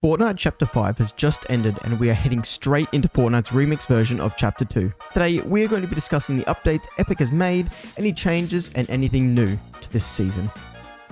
Fortnite Chapter 5 has just ended and we are heading straight into Fortnite's remix version of Chapter 2. Today, we are going to be discussing the updates Epic has made, any changes, and anything new to this season.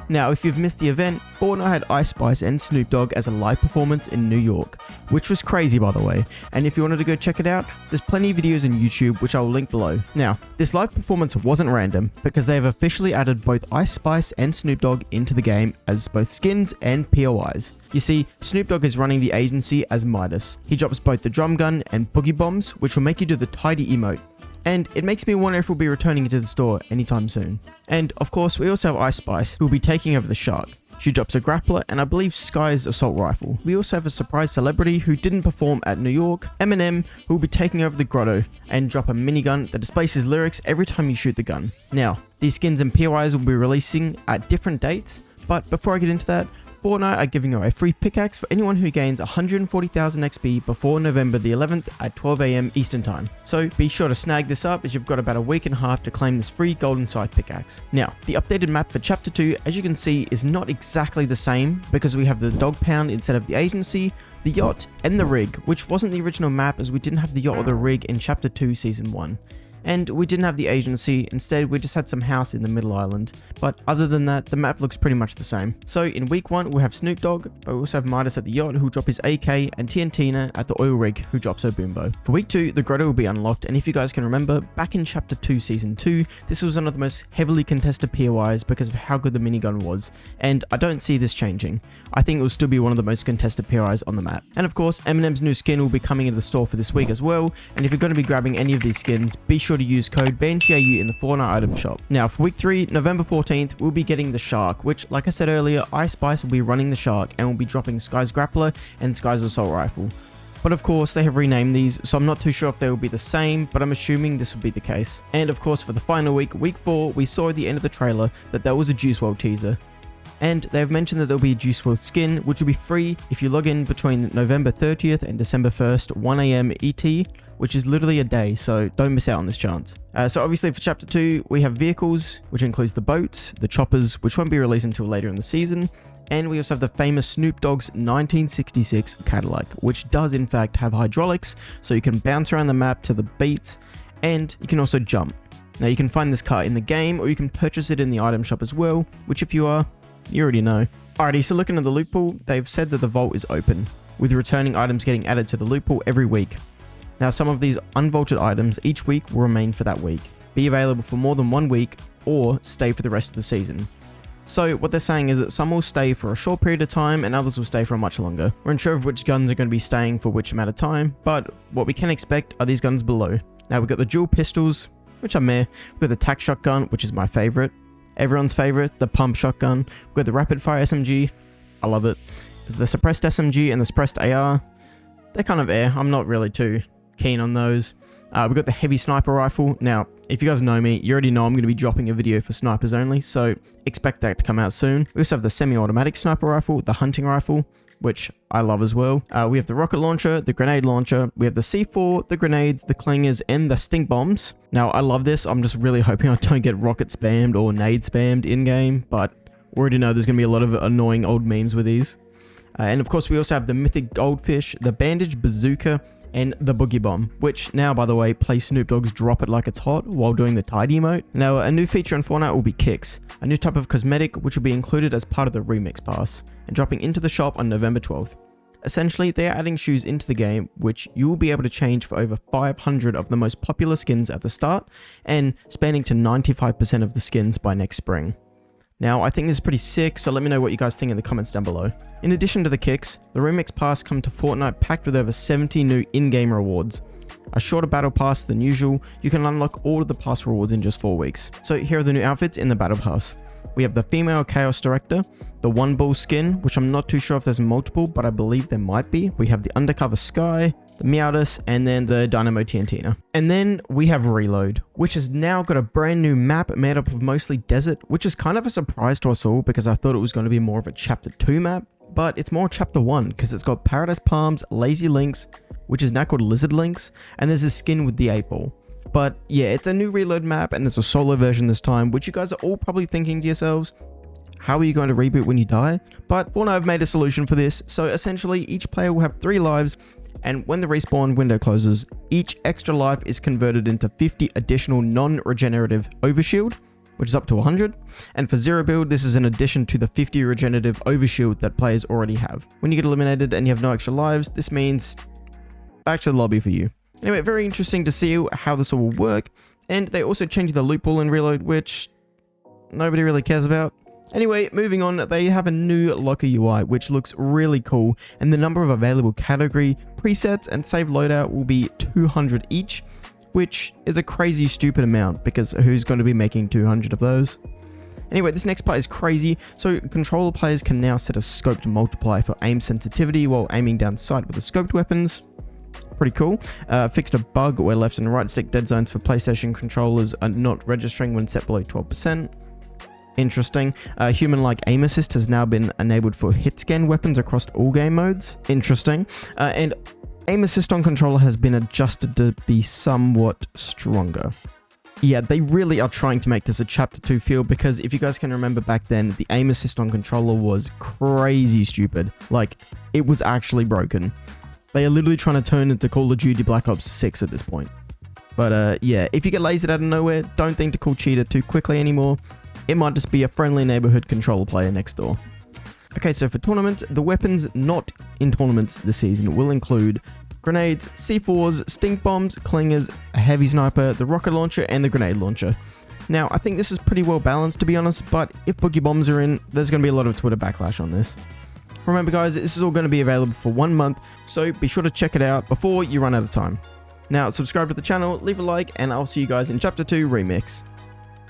Now, if you've missed the event, Fortnite had Ice Spice and Snoop Dogg as a live performance in New York, which was crazy by the way, and if you wanted to go check it out, there's plenty of videos on YouTube which I will link below. Now, this live performance wasn't random, because they have officially added both Ice Spice and Snoop Dogg into the game as both skins and POIs. You see, Snoop Dogg is running the agency as Midas. He drops both the drum gun and boogie bombs, which will make you do the tidy emote. And it makes me wonder if we'll be returning into the store anytime soon. And of course, we also have Ice Spice, who will be taking over the Shark. She drops a grappler and I believe Sky's assault rifle. We also have a surprise celebrity who didn't perform at New York, Eminem, who will be taking over the grotto and drop a minigun that displays his lyrics every time you shoot the gun. Now, these skins and POIs will be releasing at different dates, but before I get into that, Fortnite are giving away a free pickaxe for anyone who gains 140,000 XP before November the 11th at 12 AM Eastern Time. So be sure to snag this up as you've got about a week and a half to claim this free golden scythe pickaxe. Now, the updated map for Chapter 2, as you can see, is not exactly the same because we have the dog pound instead of the agency, the yacht, and the rig, which wasn't the original map as we didn't have the yacht or the rig in Chapter 2 Season 1. And we didn't have the agency, instead we just had some house in the middle island. But other than that, the map looks pretty much the same. So in week 1 we'll have Snoop Dogg, but we also have Midas at the yacht who'll drop his AK, and TNTina at the oil rig who drops her boombo. For week 2, the grotto will be unlocked, and if you guys can remember, back in Chapter 2 Season 2, this was one of the most heavily contested POIs because of how good the minigun was, and I don't see this changing. I think it will still be one of the most contested POIs on the map. And of course, Eminem's new skin will be coming into the store for this week as well, and if you're going to be grabbing any of these skins, be sure to use code BANTAU in the Fortnite item shop. Now for week 3, November 14th, we'll be getting the Shark, which like I said earlier, Ice Spice will be running the Shark and will be dropping Sky's grappler and Sky's assault rifle. But of course they have renamed these, so I'm not too sure if they will be the same, but I'm assuming this will be the case. And of course for the final week, week 4, we saw at the end of the trailer that there was a Juice WRLD teaser. And they've mentioned that there'll be a Juice WRLD skin, which will be free if you log in between November 30th and December 1st, 1 AM ET, which is literally a day, so don't miss out on this chance. So obviously for Chapter 2, we have vehicles, which includes the boats, the choppers, which won't be released until later in the season, and we also have the famous Snoop Dogg's 1966 Cadillac, which does in fact have hydraulics, so you can bounce around the map to the beats, and you can also jump. Now you can find this car in the game, or you can purchase it in the item shop as well, which if you are, you already know. Alrighty, so looking at the loot pool, they've said that the vault is open, with returning items getting added to the loot pool every week. Now some of these unvaulted items each week will remain for that week, be available for more than 1 week, or stay for the rest of the season. So what they're saying is that some will stay for a short period of time and others will stay for much longer. We're unsure of which guns are going to be staying for which amount of time, but what we can expect are these guns below. Now we've got the dual pistols, which are meh. We've got the tac shotgun, which is my favorite. Everyone's favorite, the pump shotgun. We've got the rapid fire SMG, I love it. The suppressed SMG and the suppressed AR, they're kind of I'm not really too keen on those. We've got the heavy sniper rifle. Now, if you guys know me, you already know I'm going to be dropping a video for snipers only, so expect that to come out soon. We also have the semi-automatic sniper rifle, the hunting rifle, which I love as well. We have the rocket launcher, the grenade launcher, we have the C4, the grenades, the clingers, and the stink bombs. Now, I love this. I'm just really hoping I don't get rocket spammed or nade spammed in-game, but we already know there's going to be a lot of annoying old memes with these. And of course, we also have the mythic goldfish, the bandage bazooka, and the boogie bomb, which now, by the way, play Snoop Dogg's Drop It Like It's Hot while doing the tidy emote. Now, a new feature in Fortnite will be kicks, a new type of cosmetic which will be included as part of the REMIX pass, and dropping into the shop on November 12th. Essentially, they are adding shoes into the game, which you will be able to change for over 500 of the most popular skins at the start, and spanning to 95% of the skins by next spring. Now, I think this is pretty sick, so let me know what you guys think in the comments down below. In addition to the kicks, the REMIX pass come to Fortnite packed with over 70 new in-game rewards. A shorter battle pass than usual, you can unlock all of the pass rewards in just 4 weeks. So here are the new outfits in the battle pass. We have the female Chaos Director, the One Bull skin, which I'm not too sure if there's multiple, but I believe there might be. We have the Undercover Sky, the Meowdus, and then the Dynamo TNTina. And then we have Reload, which has now got a brand new map made up of mostly desert, which is kind of a surprise to us all because I thought it was going to be more of a Chapter 2 map, but it's more Chapter 1 because it's got Paradise Palms, Lazy Links, which is now called Lizard Links, and there's a skin with the 8-ball. But yeah, it's a new Reload map and there's a solo version this time, which you guys are all probably thinking to yourselves, how are you going to reboot when you die? But Fortnite have made a solution for this. So essentially, each player will have 3 lives, and when the respawn window closes, each extra life is converted into 50 additional non-regenerative overshield, which is up to 100. And for zero build, this is in addition to the 50 regenerative overshield that players already have. When you get eliminated and you have no extra lives, this means back to the lobby for you. Anyway, very interesting to see how this all will work. And they also changed the loot pool in Reload, which nobody really cares about. Anyway, moving on, they have a new locker UI, which looks really cool, and the number of available category presets and save loadout will be 200 each, which is a crazy stupid amount, because who's going to be making 200 of those? Anyway, this next part is crazy. So controller players can now set a scoped multiplier for aim sensitivity while aiming down sight with the scoped weapons. Pretty cool. Fixed a bug where left and right stick dead zones for PlayStation controllers are not registering when set below 12%. Interesting. Human-like aim assist has now been enabled for hit scan weapons across all game modes. Interesting. And aim assist on controller has been adjusted to be somewhat stronger. Yeah, they really are trying to make this a Chapter 2 feel, because if you guys can remember back then, the aim assist on controller was crazy stupid. Like, it was actually broken. They are literally trying to turn into Call of Duty Black Ops 6 at this point. But yeah, if you get lasered out of nowhere, don't think to call cheater too quickly anymore. It might just be a friendly neighborhood controller player next door. Okay, so for tournaments, the weapons not in tournaments this season will include grenades, C4s, stink bombs, clingers, a heavy sniper, the rocket launcher, and the grenade launcher. Now, I think this is pretty well balanced, to be honest, but if boogie bombs are in, there's going to be a lot of Twitter backlash on this. Remember guys, this is all going to be available for 1 month, so be sure to check it out before you run out of time. Now, subscribe to the channel, leave a like, and I'll see you guys in Chapter 2 Remix.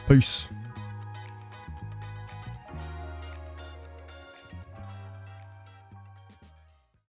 Peace.